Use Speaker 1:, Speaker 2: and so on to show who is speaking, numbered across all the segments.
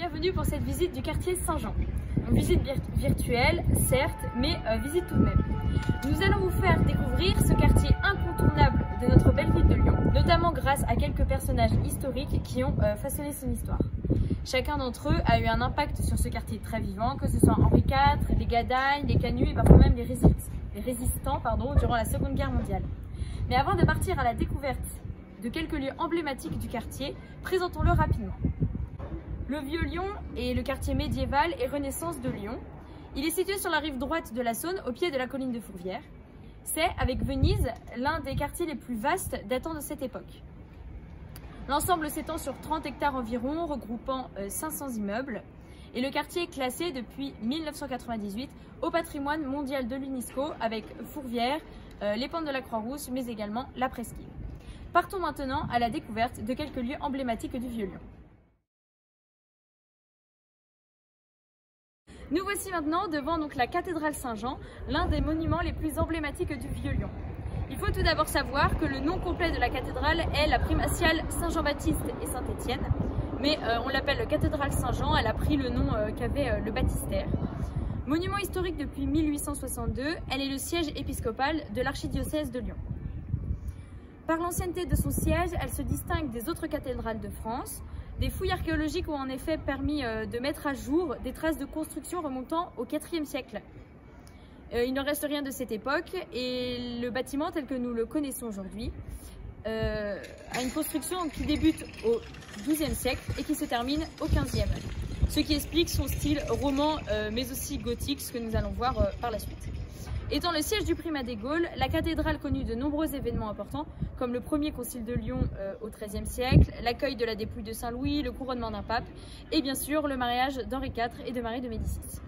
Speaker 1: bienvenue pour cette visite du quartier Saint-Jean. Visite virtuelle, certes, mais visite tout de même. Nous allons vous faire découvrir ce quartier incontournable de notre belle ville de Lyon, notamment grâce à quelques personnages historiques qui ont façonné son histoire. Chacun d'entre eux a eu un impact sur ce quartier très vivant, que ce soit Henri IV, les Gadagne, les Canuts et parfois même les résistants durant la Seconde Guerre mondiale. Mais avant de partir à la découverte de quelques lieux emblématiques du quartier, présentons-le rapidement. Le Vieux-Lyon est le quartier médiéval et renaissance de Lyon. Il est situé sur la rive droite de la Saône, au pied de la colline de Fourvière. C'est, avec Venise, l'un des quartiers les plus vastes datant de cette époque. L'ensemble s'étend sur 30 hectares environ, regroupant 500 immeubles. Et le quartier est classé depuis 1998 au patrimoine mondial de l'UNESCO avec Fourvière, les pentes de la Croix-Rousse, mais également la presqu'île. Partons maintenant à la découverte de quelques lieux emblématiques du Vieux-Lyon. Nous voici maintenant devant la cathédrale Saint-Jean, l'un des monuments les plus emblématiques du Vieux-Lyon. Il faut tout d'abord savoir que le nom complet de la cathédrale est la primatiale Saint-Jean-Baptiste et Saint-Étienne, mais on l'appelle cathédrale Saint-Jean, elle a pris le nom qu'avait le baptistère. Monument historique depuis 1862, elle est le siège épiscopal de l'archidiocèse de Lyon. Par l'ancienneté de son siège, elle se distingue des autres cathédrales de France. Des fouilles archéologiques ont en effet permis de mettre à jour des traces de construction remontant au IVe siècle. Il ne reste rien de cette époque et le bâtiment tel que nous le connaissons aujourd'hui a une construction qui débute au XIIe siècle et qui se termine au XVe, ce qui explique son style roman mais aussi gothique, ce que nous allons voir par la suite. Étant le siège du primat des Gaules, la cathédrale connut de nombreux événements importants, comme le premier concile de Lyon au XIIIe siècle, l'accueil de la dépouille de Saint-Louis, le couronnement d'un pape, et bien sûr le mariage d'Henri IV et de Marie de Médicis.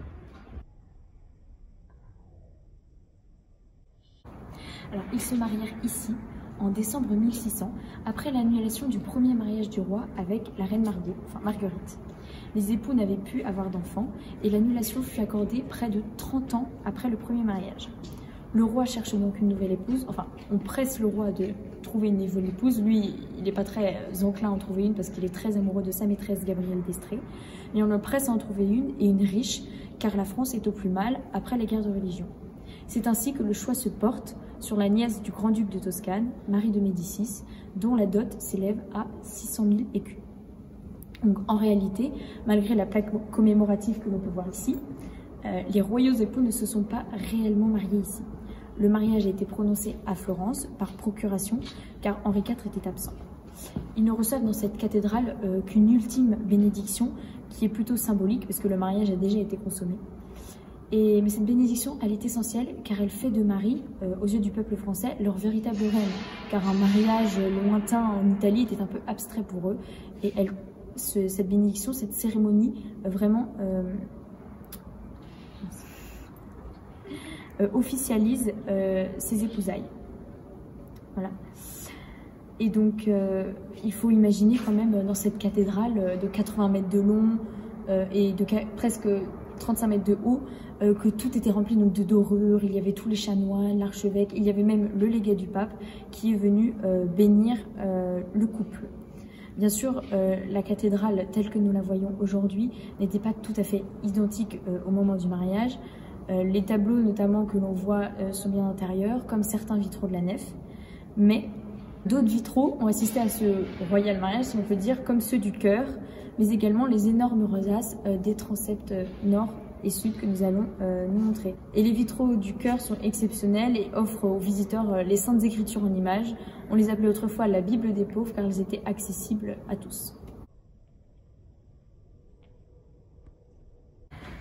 Speaker 2: Alors, ils se marièrent ici, en décembre 1600, après l'annulation du premier mariage du roi avec la reine Marguerite. Les époux n'avaient pu avoir d'enfants et l'annulation fut accordée près de 30 ans après le premier mariage. Le roi cherche donc une nouvelle épouse, enfin on presse le roi de trouver une nouvelle épouse. Lui, il n'est pas très enclin à en trouver une parce qu'il est très amoureux de sa maîtresse Gabrielle d'Estrées. Mais on le presse à en trouver une, et une riche, car la France est au plus mal après les guerres de religion. C'est ainsi que le choix se porte sur la nièce du grand-duc de Toscane, Marie de Médicis, dont la dot s'élève à 600 000 écus. Donc, en réalité, malgré la plaque commémorative que l'on peut voir ici, les royaux époux ne se sont pas réellement mariés ici. Le mariage a été prononcé à Florence par procuration, car Henri IV était absent. Ils ne reçoivent dans cette cathédrale qu'une ultime bénédiction, qui est plutôt symbolique, parce que le mariage a déjà été consommé. Mais cette bénédiction, elle est essentielle, car elle fait de Marie, aux yeux du peuple français, leur véritable reine. Car un mariage lointain en Italie était un peu abstrait pour eux, et cette bénédiction, cette cérémonie, vraiment officialise ses épousailles. Voilà. Et donc, il faut imaginer quand même dans cette cathédrale de 80 mètres de long et de presque 35 mètres de haut, que tout était rempli donc, de dorures. Il y avait tous les chanoines, l'archevêque, il y avait même le légat du pape qui est venu bénir le couple. Bien sûr, la cathédrale telle que nous la voyons aujourd'hui n'était pas tout à fait identique au moment du mariage. Les tableaux notamment que l'on voit sont bien intérieurs, comme certains vitraux de la nef, mais d'autres vitraux ont assisté à ce royal mariage, si on peut dire, comme ceux du chœur, mais également les énormes rosaces des transepts nord et sud que nous allons nous montrer. Et les vitraux du chœur sont exceptionnels et offrent aux visiteurs les saintes écritures en images. On les appelait autrefois la Bible des pauvres car elles étaient accessibles à tous.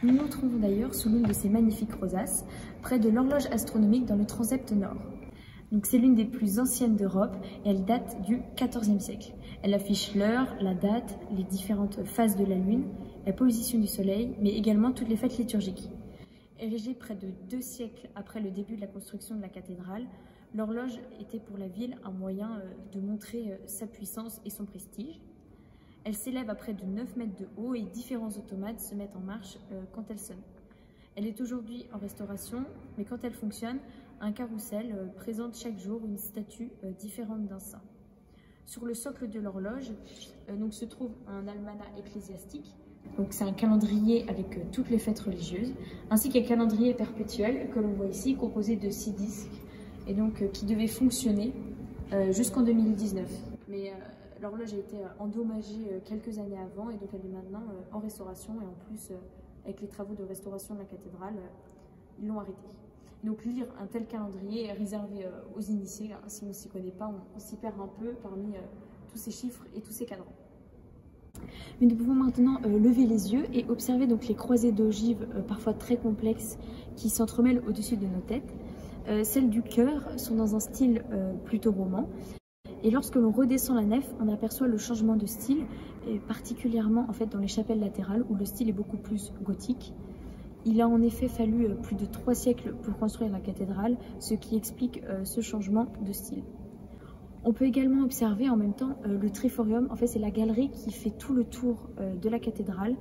Speaker 2: Nous nous trouvons d'ailleurs sous l'une de ces magnifiques rosaces, près de l'horloge astronomique dans le transept nord. C'est l'une des plus anciennes d'Europe et elle date du XIVe siècle. Elle affiche l'heure, la date, les différentes phases de la lune, la position du soleil, mais également toutes les fêtes liturgiques. Érigée près de 2 siècles après le début de la construction de la cathédrale, l'horloge était pour la ville un moyen de montrer sa puissance et son prestige. Elle s'élève à près de 9 mètres de haut et différents automates se mettent en marche quand elle sonne. Elle est aujourd'hui en restauration, mais quand elle fonctionne, un carrousel présente chaque jour une statue différente d'un saint. Sur le socle de l'horloge se trouve un almanach ecclésiastique Donc c'est un calendrier avec toutes les fêtes religieuses, ainsi qu'un calendrier perpétuel que l'on voit ici, composé de 6 disques, et donc qui devait fonctionner jusqu'en 2019. Mais l'horloge a été endommagée quelques années avant, et donc elle est maintenant en restauration, et en plus, avec les travaux de restauration de la cathédrale, ils l'ont arrêté. Donc lire un tel calendrier est réservé aux initiés. Si on ne s'y connaît pas, on s'y perd un peu parmi tous ces chiffres et tous ces cadrans. Mais nous pouvons maintenant lever les yeux et observer donc les croisées d'ogives parfois très complexes qui s'entremêlent au-dessus de nos têtes. Celles du chœur sont dans un style plutôt roman. Et lorsque l'on redescend la nef, on aperçoit le changement de style, et particulièrement en fait dans les chapelles latérales où le style est beaucoup plus gothique. Il a en effet fallu plus de 3 siècles pour construire la cathédrale, ce qui explique ce changement de style. On peut également observer en même temps le triforium. En fait, c'est la galerie qui fait tout le tour de la cathédrale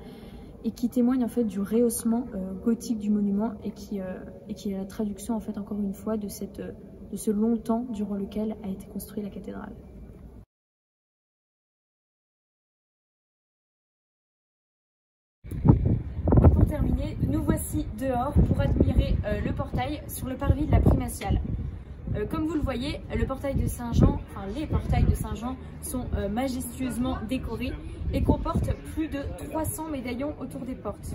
Speaker 2: et qui témoigne en fait du rehaussement gothique du monument et qui est la traduction en fait encore une fois de ce long temps durant lequel a été construite la cathédrale. Pour terminer, nous voici dehors pour admirer le portail sur le parvis de la Primatiale. Comme vous le voyez, le portail de Saint-Jean, les portails de Saint-Jean sont majestueusement décorés et comportent plus de 300 médaillons autour des portes.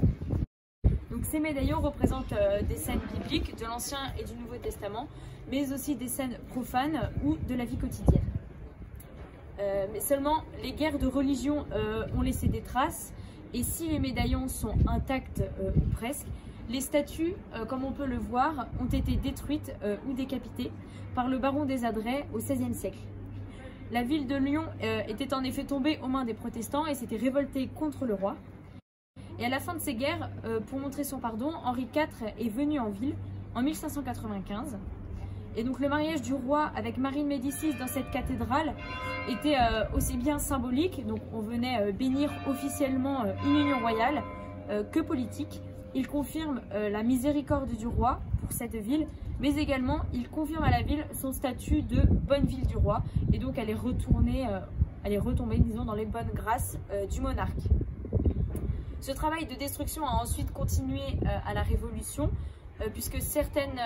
Speaker 2: Donc, ces médaillons représentent des scènes bibliques de l'Ancien et du Nouveau Testament, mais aussi des scènes profanes ou de la vie quotidienne. Mais seulement, les guerres de religion ont laissé des traces, et si les médaillons sont intacts ou presque, les statues, comme on peut le voir, ont été détruites ou décapitées par le baron des Adrets au XVIe siècle. La ville de Lyon était en effet tombée aux mains des protestants et s'était révoltée contre le roi. Et à la fin de ces guerres, pour montrer son pardon, Henri IV est venu en ville en 1595. Et donc le mariage du roi avec Marie de Médicis dans cette cathédrale était aussi bien symbolique, donc on venait bénir officiellement une union royale, que politique. Il confirme la miséricorde du roi pour cette ville, mais également il confirme à la ville son statut de bonne ville du roi, et donc elle est retombée disons, dans les bonnes grâces du monarque. Ce travail de destruction a ensuite continué à la Révolution, puisque certaines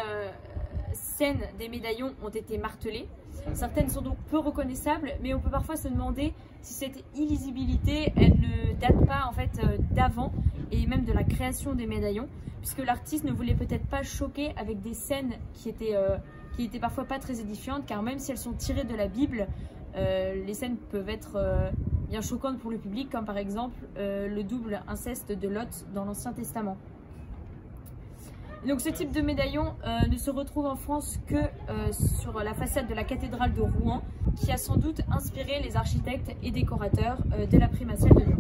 Speaker 2: scènes des médaillons ont été martelées. Certaines sont donc peu reconnaissables, mais on peut parfois se demander si cette illisibilité, elle ne date pas en fait d'avant et même de la création des médaillons, puisque l'artiste ne voulait peut-être pas choquer avec des scènes qui étaient parfois pas très édifiantes, car même si elles sont tirées de la Bible, les scènes peuvent être bien choquantes pour le public, comme par exemple le double inceste de Lot dans l'Ancien Testament. Donc ce type de médaillon ne se retrouve en France que sur la façade de la cathédrale de Rouen, qui a sans doute inspiré les architectes et décorateurs de la Primatiale de Lyon.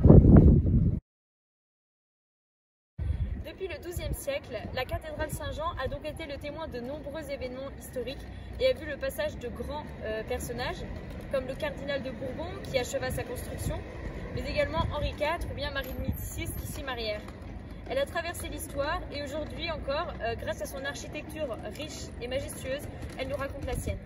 Speaker 2: Depuis le XIIe siècle, la cathédrale Saint-Jean a donc été le témoin de nombreux événements historiques et a vu le passage de grands personnages, comme le cardinal de Bourbon qui acheva sa construction, mais également Henri IV ou bien Marie de Médicis qui s'y marièrent. Elle a traversé l'histoire et aujourd'hui encore, grâce à son architecture riche et majestueuse, elle nous raconte la sienne.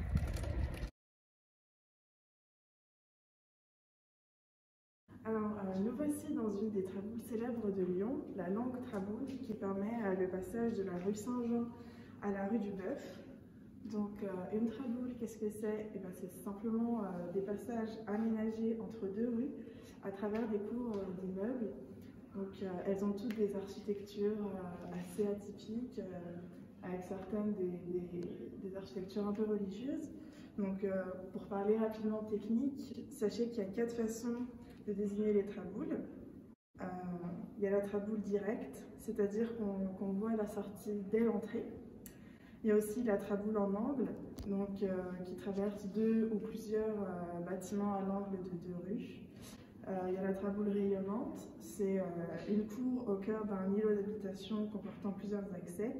Speaker 3: Alors, nous voici dans une des traboules célèbres de Lyon, la longue traboule qui permet le passage de la rue Saint-Jean à la rue du Bœuf. Donc, une traboule, qu'est-ce que c'est? C'est simplement des passages aménagés entre deux rues à travers des cours d'immeubles. Donc, elles ont toutes des architectures assez atypiques, avec certaines des architectures un peu religieuses. Donc, pour parler rapidement technique, sachez qu'il y a 4 façons de désigner les traboules. Il y a la traboule directe, c'est-à-dire qu'on voit la sortie dès l'entrée. Il y a aussi la traboule en angle, donc, qui traverse 2 ou plusieurs bâtiments à l'angle de 2 rues. Il y a la traboule rayonnante, c'est une cour au cœur d'un îlot d'habitation comportant plusieurs accès,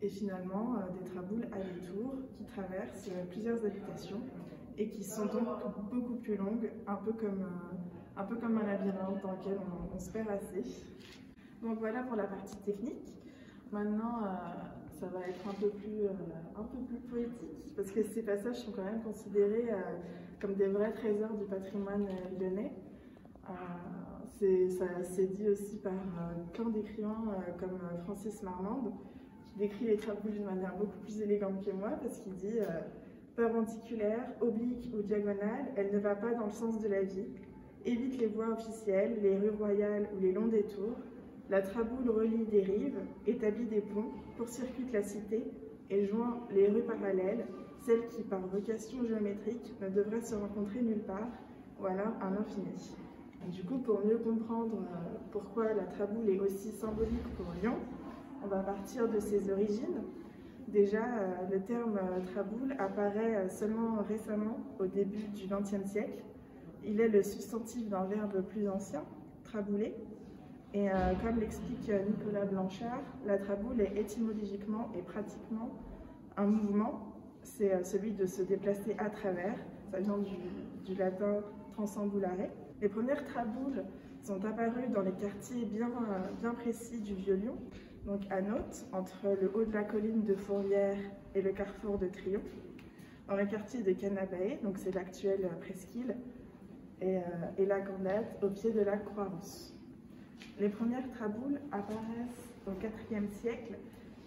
Speaker 3: et finalement des traboules à détour qui traversent plusieurs habitations et qui sont donc beaucoup plus longues, un peu comme un labyrinthe dans lequel on se perd assez. Donc voilà pour la partie technique. Maintenant, ça va être un peu plus poétique, parce que ces passages sont quand même considérés comme des vrais trésors du patrimoine lyonnais. Ça s'est dit aussi par plein d'écrivains comme Francis Marmande, qui décrit les traboules d'une manière beaucoup plus élégante que moi, parce qu'il dit perpendiculaire, oblique ou diagonale, elle ne va pas dans le sens de la vie. Évite les voies officielles, les rues royales ou les longs détours. La traboule relie des rives, établit des ponts, court-circuite la cité et joint les rues parallèles, celles qui, par vocation géométrique, ne devraient se rencontrer nulle part, ou alors à l'infini. Du coup, pour mieux comprendre pourquoi la traboule est aussi symbolique pour Lyon, on va partir de ses origines. Déjà, le terme traboule apparaît seulement récemment, au début du XXe siècle. Il est le substantif d'un verbe plus ancien, trabouler. Et comme l'explique Nicolas Blanchard, la traboule est étymologiquement et pratiquement un mouvement. C'est celui de se déplacer à travers. Ça vient du latin transambulare. Les premières traboules sont apparues dans les quartiers bien précis du Vieux-Lyon, donc à Nautes, entre le haut de la colline de Fourvière et le carrefour de Trion, dans le quartier de Canabaé, donc c'est l'actuelle presqu'île, et la Cornette, au pied de la Croix-Rousse. Les premières traboules apparaissent au IVe siècle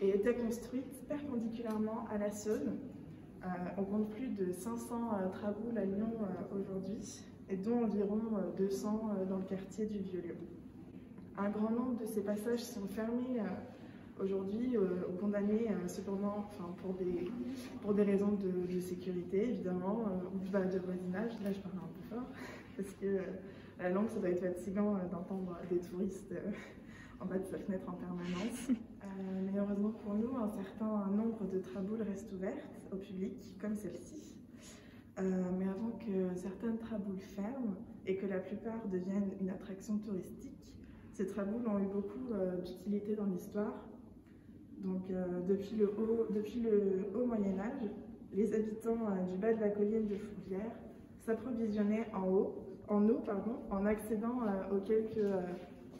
Speaker 3: et étaient construites perpendiculairement à la Saône. On compte plus de 500 traboules à Lyon aujourd'hui, et dont environ 200 dans le quartier du Vieux-Lyon. Un grand nombre de ces passages sont fermés aujourd'hui aux condamnés, cependant, pour des raisons de sécurité, évidemment, ou de voisinage. Là, je parle un peu fort, parce que la langue, ça doit être fatigant d'entendre des touristes en bas de sa fenêtre en permanence. Mais heureusement pour nous, un certain nombre de traboules restent ouvertes au public, comme celle-ci. Mais avant que certaines traboules ferment et que la plupart deviennent une attraction touristique, ces traboules ont eu beaucoup d'utilité dans l'histoire. Donc depuis le haut Moyen-Âge, les habitants du bas de la colline de Fourvière s'approvisionnaient en eau, en accédant aux quelques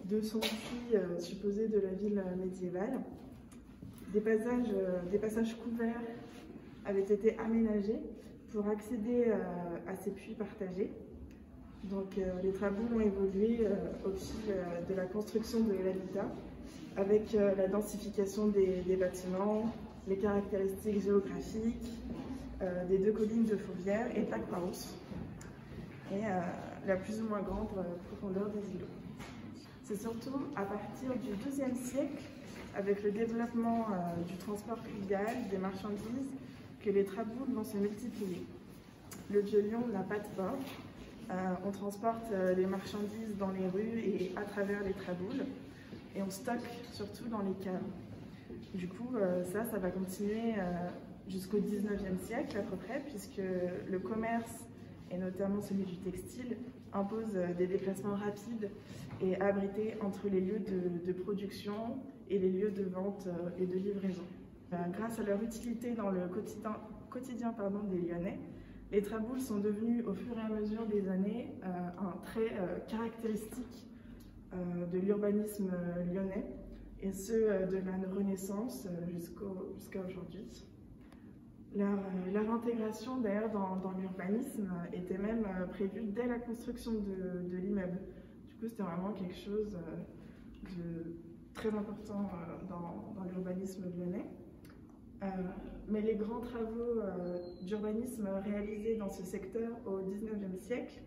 Speaker 3: 200 puits supposés de la ville médiévale. Des passages couverts avaient été aménagés pour accéder à ces puits partagés. Donc les traboules ont évolué au fil de la construction de l'habitat, avec la densification des bâtiments, les caractéristiques géographiques des deux collines de Fourvière et de la Croix-Rousse, et la plus ou moins grande profondeur des îlots. C'est surtout à partir du XIIe siècle, avec le développement du transport fluvial, des marchandises, que les traboules vont se multiplier. Le Vieux-Lyon n'a pas de port. On transporte les marchandises dans les rues et à travers les traboules, et on stocke surtout dans les caves. Du coup, ça va continuer jusqu'au XIXe siècle à peu près, puisque le commerce, et notamment celui du textile, impose des déplacements rapides et abrités entre les lieux de production et les lieux de vente et de livraison. Grâce à leur utilité dans le quotidien des Lyonnais, les traboules sont devenues au fur et à mesure des années un trait caractéristique de l'urbanisme lyonnais, et ce de la Renaissance jusqu'à aujourd'hui. Leur intégration d'ailleurs dans l'urbanisme était même prévue dès la construction de l'immeuble. Du coup, c'était vraiment quelque chose de très important dans l'urbanisme lyonnais. Mais les grands travaux d'urbanisme réalisés dans ce secteur au XIXe siècle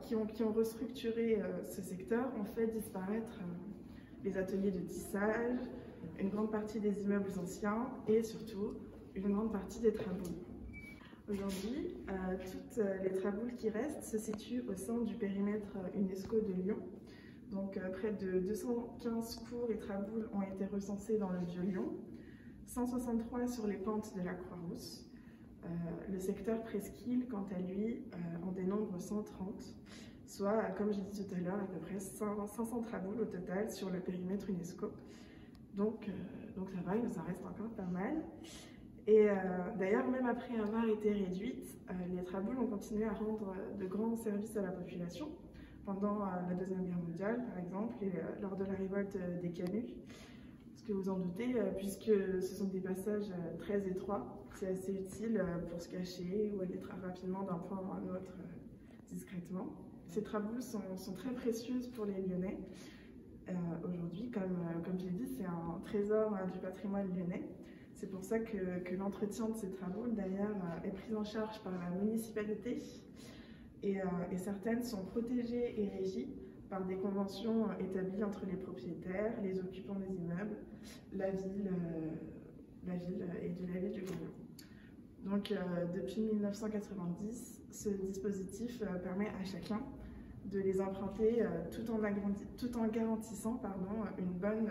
Speaker 3: qui ont restructuré ce secteur, ont fait disparaître les ateliers de tissage, une grande partie des immeubles anciens et surtout une grande partie des traboules. Aujourd'hui, toutes les traboules qui restent se situent au sein du périmètre UNESCO de Lyon. Donc près de 215 cours et traboules ont été recensés dans le Vieux-Lyon, 163 sur les pentes de la Croix-Rousse. Le secteur presqu'île, quant à lui, en dénombre 130, soit, comme j'ai dit tout à l'heure, à peu près 500 traboules au total sur le périmètre UNESCO. Donc ça va, ça reste encore pas mal. Et d'ailleurs, même après avoir été réduites, les traboules ont continué à rendre de grands services à la population pendant la Deuxième Guerre mondiale, par exemple, et lors de la révolte des Canuts. Ce que vous en doutez, puisque ce sont des passages très étroits, c'est assez utile pour se cacher ou aller très rapidement d'un point à un autre discrètement. Ces traboules sont très précieuses pour les Lyonnais. Aujourd'hui, comme je l'ai dit, c'est un trésor du patrimoine lyonnais. C'est pour ça que l'entretien de ces traboules, d'ailleurs, est pris en charge par la municipalité. Et certaines sont protégées et régies par des conventions établies entre les propriétaires, les occupants des immeubles, la ville et de la ville de Lyon. Donc, depuis 1990, ce dispositif permet à chacun de les emprunter tout en garantissant une bonne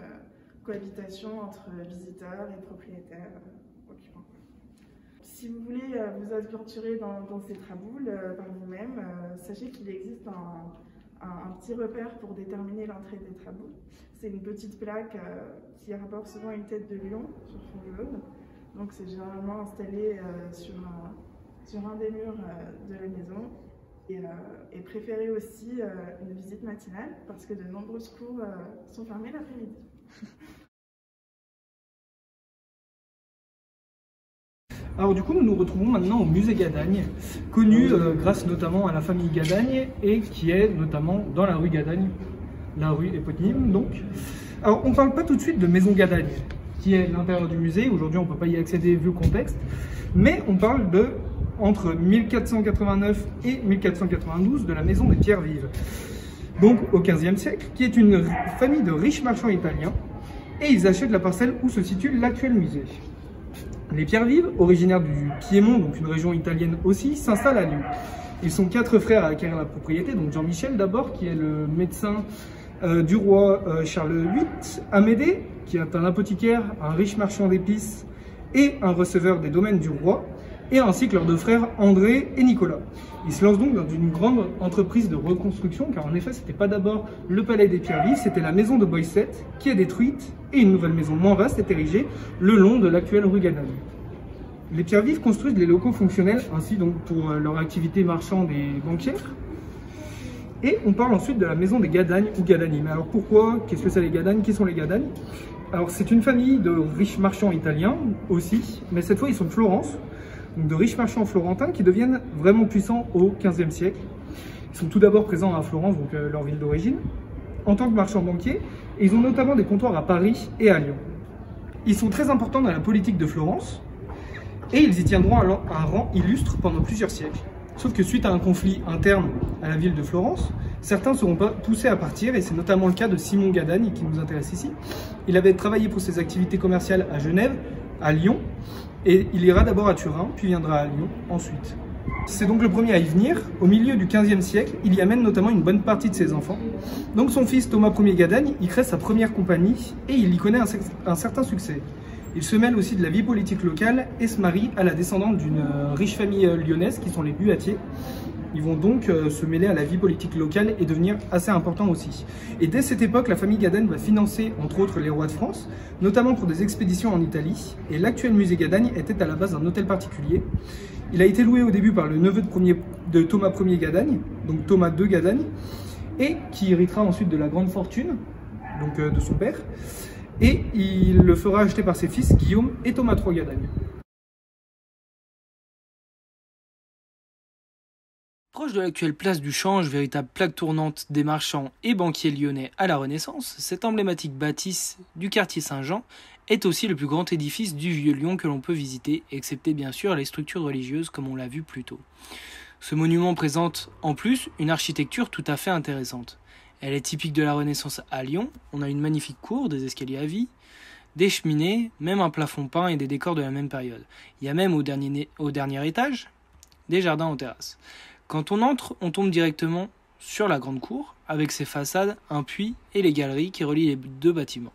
Speaker 3: cohabitation entre visiteurs et propriétaires occupants. Si vous voulez vous aventurer dans ces traboules par vous-même, sachez qu'il existe un petit repère pour déterminer l'entrée des traboules. C'est une petite plaque qui rapporte souvent une tête de lion sur fond jaune. Donc c'est généralement installé sur un des murs de la maison. Et préférez aussi une visite matinale parce que de nombreuses cours sont fermées l'après-midi.
Speaker 4: Alors du coup, nous nous retrouvons maintenant au musée Gadagne, connu grâce notamment à la famille Gadagne et qui est notamment dans la rue Gadagne, la rue éponyme donc. Alors on ne parle pas tout de suite de maison Gadagne, qui est l'intérieur du musée. Aujourd'hui, on ne peut pas y accéder vu le contexte, mais on parle entre 1489 et 1492 de la maison des Pierres Vives, donc au XVe siècle, qui est une famille de riches marchands italiens, et ils achètent la parcelle où se situe l'actuel musée. Les Pierres Vives, originaires du Piémont, donc une région italienne aussi, s'installent à Lyon. Ils sont 4 frères à acquérir la propriété, donc Jean-Michel d'abord, qui est le médecin du roi Charles VIII, Amédée, qui est un apothicaire, un riche marchand d'épices et un receveur des domaines du roi, et ainsi que leurs 2 frères André et Nicolas. Ils se lancent donc dans une grande entreprise de reconstruction, car en effet, c'était pas d'abord le palais des Pierres Vives, c'était la maison de Boisset qui est détruite, et une nouvelle maison moins vaste est érigée le long de l'actuelle rue Gadagne. Les Pierres Vives construisent les locaux fonctionnels, ainsi donc pour leur activité marchande et banquière. Et on parle ensuite de la maison des Gadagne ou Gadagni. Mais alors pourquoi? Qu'est-ce que c'est les Gadagnes? Qui sont les Gadagnes? Alors c'est une famille de riches marchands italiens aussi, mais cette fois ils sont de Florence, donc de riches marchands florentins qui deviennent vraiment puissants au XVe siècle. Ils sont tout d'abord présents à Florence, donc leur ville d'origine, en tant que marchands banquiers, et ils ont notamment des comptoirs à Paris et à Lyon. Ils sont très importants dans la politique de Florence, et ils y tiendront un rang illustre pendant plusieurs siècles. Sauf que suite à un conflit interne à la ville de Florence, certains seront poussés à partir, et c'est notamment le cas de Simon Gadagne qui nous intéresse ici. Il avait travaillé pour ses activités commerciales à Genève, à Lyon, et il ira d'abord à Turin, puis viendra à Lyon ensuite. C'est donc le premier à y venir. Au milieu du XVe siècle, il y amène notamment une bonne partie de ses enfants. Donc son fils Thomas Ier Gadagne y crée sa première compagnie et il y connaît un certain succès. Il se mêle aussi de la vie politique locale et se marie à la descendante d'une riche famille lyonnaise qui sont les Buatier. Ils vont donc se mêler à la vie politique locale et devenir assez importants aussi. Et dès cette époque, la famille Gadagne va financer entre autres les rois de France, notamment pour des expéditions en Italie. Et l'actuel musée Gadagne était à la base d'un hôtel particulier. Il a été loué au début par le neveu de Thomas Ier Gadagne, donc Thomas II Gadagne, et qui héritera ensuite de la grande fortune, donc de son père. Et il le fera acheter par ses fils Guillaume et Thomas III Gadagne.
Speaker 5: Proche de l'actuelle place du Change, véritable plaque tournante des marchands et banquiers lyonnais à la Renaissance, cette emblématique bâtisse du quartier Saint-Jean est aussi le plus grand édifice du Vieux-Lyon que l'on peut visiter, excepté bien sûr les structures religieuses comme on l'a vu plus tôt. Ce monument présente en plus une architecture tout à fait intéressante. Elle est typique de la Renaissance à Lyon, on a une magnifique cour, des escaliers à vis, des cheminées, même un plafond peint et des décors de la même période. Il y a même au dernier étage des jardins en terrasse. Quand on entre, on tombe directement sur la grande cour, avec ses façades, un puits et les galeries qui relient les 2 bâtiments.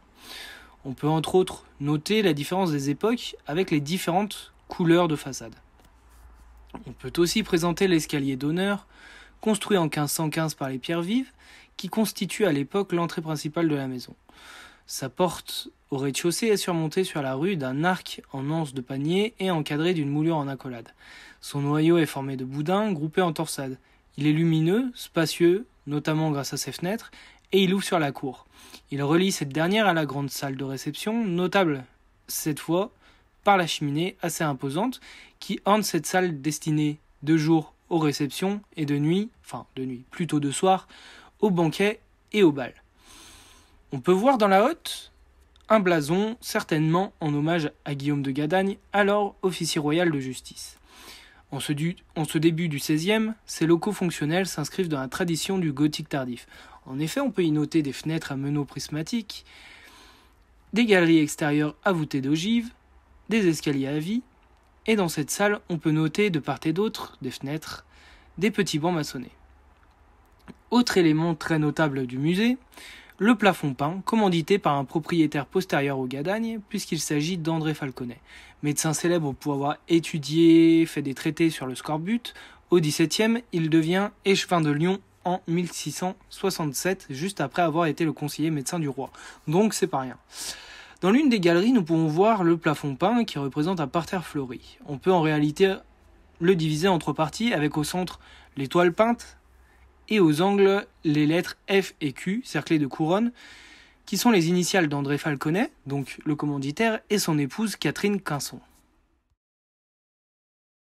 Speaker 5: On peut entre autres noter la différence des époques avec les différentes couleurs de façades. On peut aussi présenter l'escalier d'honneur, construit en 1515 par les Pierres Vives, qui constitue à l'époque l'entrée principale de la maison. Sa porte au rez-de-chaussée est surmontée sur la rue d'un arc en anse de panier et encadré d'une moulure en accolade. Son noyau est formé de boudins groupés en torsade. Il est lumineux, spacieux, notamment grâce à ses fenêtres, et il ouvre sur la cour. Il relie cette dernière à la grande salle de réception, notable cette fois par la cheminée assez imposante qui orne cette salle destinée de jour aux réceptions et de nuit, plutôt de soir, aux banquets et aux bals. On peut voir dans la hotte un blason, certainement en hommage à Guillaume de Gadagne, alors officier royal de justice. En ce début du XVIe, ces locaux fonctionnels s'inscrivent dans la tradition du gothique tardif. En effet, on peut y noter des fenêtres à meneaux prismatiques, des galeries extérieures à voûtées d'ogives, des escaliers à vis, et dans cette salle, on peut noter de part et d'autre des fenêtres, des petits bancs maçonnés. Autre élément très notable du musée, le plafond peint, commandité par un propriétaire postérieur au Gadagne, puisqu'il s'agit d'André Falconet, médecin célèbre pour avoir fait des traités sur le scorbut. Au XVIIe, il devient échevin de Lyon en 1667, juste après avoir été le conseiller médecin du roi. Donc c'est pas rien. Dans l'une des galeries, nous pouvons voir le plafond peint qui représente un parterre fleuri. On peut en réalité le diviser en 3 parties, avec au centre les toiles peintes et aux angles les lettres F et Q, cerclées de couronnes, qui sont les initiales d'André Falconet, donc le commanditaire, et son épouse Catherine Quinson.